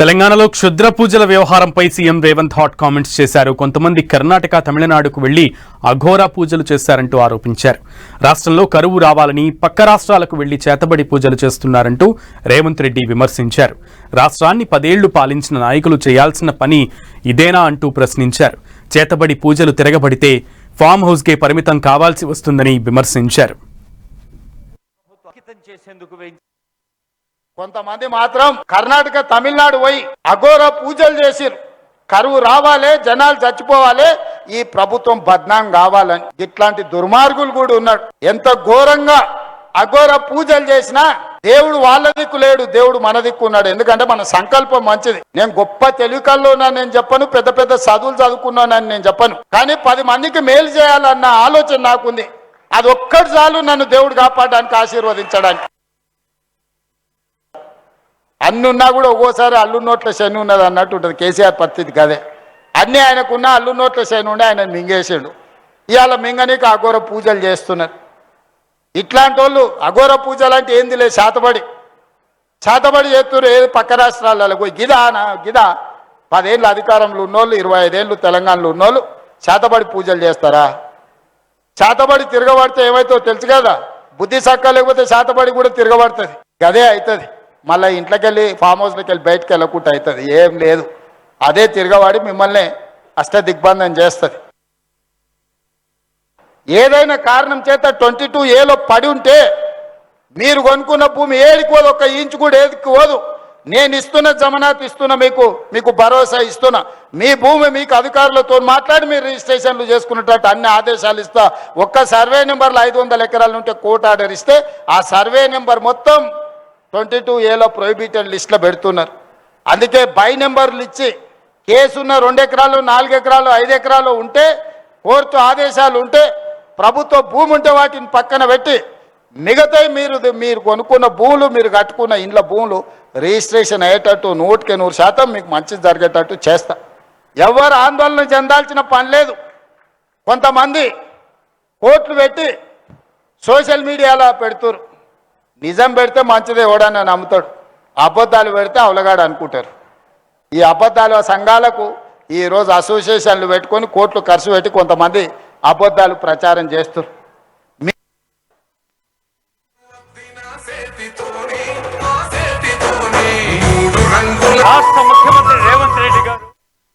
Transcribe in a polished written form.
తెలంగాణలో క్షుద్ర పూజల వ్యవహారంపై సీఎం రేవంత్ హాట్ కామెంట్స్ చేశారు. కొంతమంది కర్ణాటక, తమిళనాడుకు వెళ్లి అఘోరా పూజలు చేశారంటూ ఆరోపించారు. రాష్ట్రంలో కరువు రావాలని పక్క రాష్ట్రాలకు వెళ్లి చేతబడి పూజలు చేస్తున్నారంటూ రేవంత్ రెడ్డి విమర్శించారు. రాష్ట్రాన్ని 10 ఏళ్లు పాలించిన నాయకులు చేయాల్సిన పని ఇదేనా అంటూ ప్రశ్నించారు. చేతబడి పూజలు తిరగబడితే ఫామ్ హౌస్కే పరిమితం కావాల్సి వస్తుందని విమర్శించారు. కొంతమంది మాత్రం కర్ణాటక, తమిళనాడు పోయి అఘోర పూజలు చేసిరు. కరువు రావాలి, జనాలు చచ్చిపోవాలి, ఈ ప్రభుత్వం బద్నాం కావాలని. ఇట్లాంటి దుర్మార్గులు కూడా ఉన్నాడు. ఎంత ఘోరంగా అఘోర పూజలు చేసినా దేవుడు వాళ్ళ దిక్కు లేడు, దేవుడు మన దిక్కు ఉన్నాడు. ఎందుకంటే మన సంకల్పం మంచిది. నేను గొప్ప తెలివికల్లో నేను చెప్పను, పెద్ద పెద్ద చదువులు చదువుకున్నానని నేను చెప్పను. కానీ 10 మందికి మేలు చేయాలన్న ఆలోచన నాకుంది. అది ఒక్కటి చాలు నన్ను దేవుడు కాపాడడానికి, ఆశీర్వదించడానికి. అన్నున్నా కూడా ఒక్కోసారి అల్లు నోట్ల శని ఉన్నది అన్నట్టు ఉంటుంది. కేసీఆర్ పరిస్థితి కదే. అన్నీ ఆయనకున్న అల్లు నోట్ల శని ఉండే ఆయన మింగేసాడు. ఇవాళ మింగనీకి అఘోర పూజలు చేస్తున్నారు. ఇట్లాంటి వాళ్ళు అఘోర పూజలు అంటే ఏంది లేదు, శాతబడి చేస్తున్నారు. ఏది పక్క రాష్ట్రాలలో పోయి గిదా 10 ఏళ్ళు అధికారంలో ఉన్నోళ్ళు, 25 ఏళ్ళు తెలంగాణలో ఉన్నోళ్ళు శాతబడి పూజలు చేస్తారా? శాతబడి తిరగబడితే ఏమవుతుందో తెలుసు కదా. బుద్ధి సక్క లేకపోతే శాతబడి కూడా తిరగబడుతుంది. గదే అవుతుంది. మళ్ళీ ఇంట్లోకి వెళ్ళి ఫామ్ హౌస్లోకి వెళ్ళి బయటకు వెళ్ళకుండా అవుతుంది. ఏం లేదు, అదే తిరగవాడి మిమ్మల్ని అష్టదిగ్బంధం చేస్తుంది. ఏదైనా కారణం చేత 22A పడి ఉంటే మీరు కొనుక్కున్న భూమి ఏడికి పోదు, 1 ఇంచు కూడా ఏదికి పోదు. నేను ఇస్తున్న జమనాత్ ఇస్తున్నా, మీకు భరోసా ఇస్తున్నా. మీ భూమి మీకు అధికారులతో మాట్లాడి మీరు రిజిస్ట్రేషన్లు చేసుకున్నట్టు అన్ని ఆదేశాలు ఇస్తా. ఒక్క సర్వే నెంబర్లు 500 ఎకరాలు ఉంటే కోర్టు ఆర్డర్ ఇస్తే ఆ సర్వే నెంబర్ మొత్తం 22A ప్రొహిబిటెడ్ లిస్టులో పెడుతున్నారు. అందుకే బై నెంబర్లు ఇచ్చి కేసున్న 2 ఎకరాలు, 4 ఎకరాలు, 5 ఎకరాలు ఉంటే, కోర్టు ఆదేశాలు ఉంటే, ప్రభుత్వ భూమి ఉంటే వాటిని పక్కన పెట్టి మిగతా మీరు కొనుక్కున్న భూములు, మీరు కట్టుకున్న ఇండ్ల భూములు రిజిస్ట్రేషన్ అయ్యేటట్టు 100% మీకు మంచి జరిగేటట్టు చేస్తా. ఎవరు ఆందోళన చెందాల్సిన పని లేదు. కొంతమంది కోర్టులు పెట్టి సోషల్ మీడియాలో పెడుతురు. నిజం పెడితే మంచిదే, ఎవడన్నా నమ్ముతాడు. అబద్ధాలు పెడితే అవలగాడు అనుకుంటారు. ఈ అబద్ధాల సంఘాలకు ఈరోజు అసోసియేషన్లు పెట్టుకొని కోట్లు ఖర్చు పెట్టి కొంతమంది అబద్ధాలు ప్రచారం చేస్తారు.